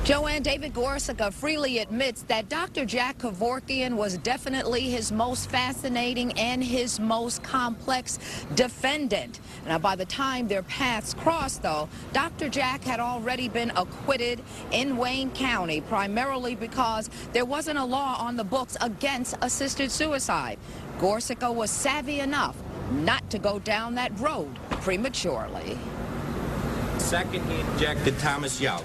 Joanne, David Gorcyca freely admits that Dr. Jack Kevorkian was definitely his most fascinating and his most complex defendant. Now, by the time their paths crossed, though, Dr. Jack had already been acquitted in Wayne County, primarily because there wasn't a law on the books against assisted suicide. Gorcyca was savvy enough not to go down that road prematurely. Second, he injected Thomas Yout.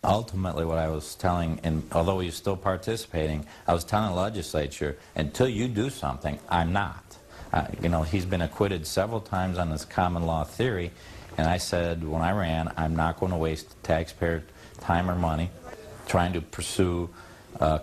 Ultimately, what I was telling, and although he was still participating, I was telling the legislature, until you do something, I'm not. You know, he's been acquitted several times on this common law theory, and I said when I ran, I'm not going to waste taxpayer time or money trying to pursue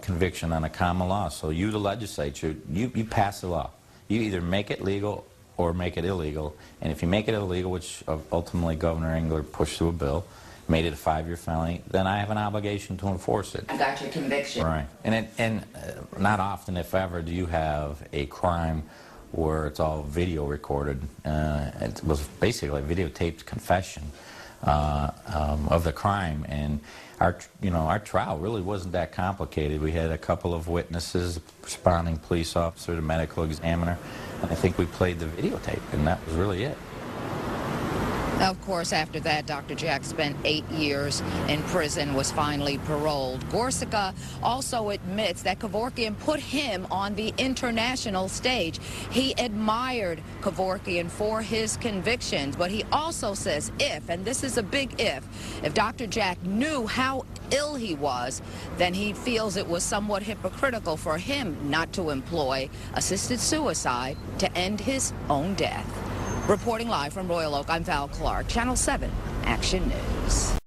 conviction on a common law. So you, the legislature, you pass the law. You either make it legal or make it illegal, and if you make it illegal, which ultimately Governor Engler pushed through a bill, made it a 5-year felony, then I have an obligation to enforce it. I got your conviction. Right. And not often, if ever, do you have a crime where it's all video recorded. It was basically a videotaped confession of the crime. And our trial really wasn't that complicated. We had a couple of witnesses, a responding police officer, the medical examiner, and I think we played the videotape, and that was really it. Of course, after that, Dr. Jack spent 8 years in prison, was finally paroled. Gorcyca also admits that Kevorkian put him on the international stage. He admired Kevorkian for his convictions, but he also says if, and this is a big if Dr. Jack knew how ill he was, then he feels it was somewhat hypocritical for him not to employ assisted suicide to end his own death. Reporting live from Royal Oak, I'm Val Clark, Channel 7 Action News.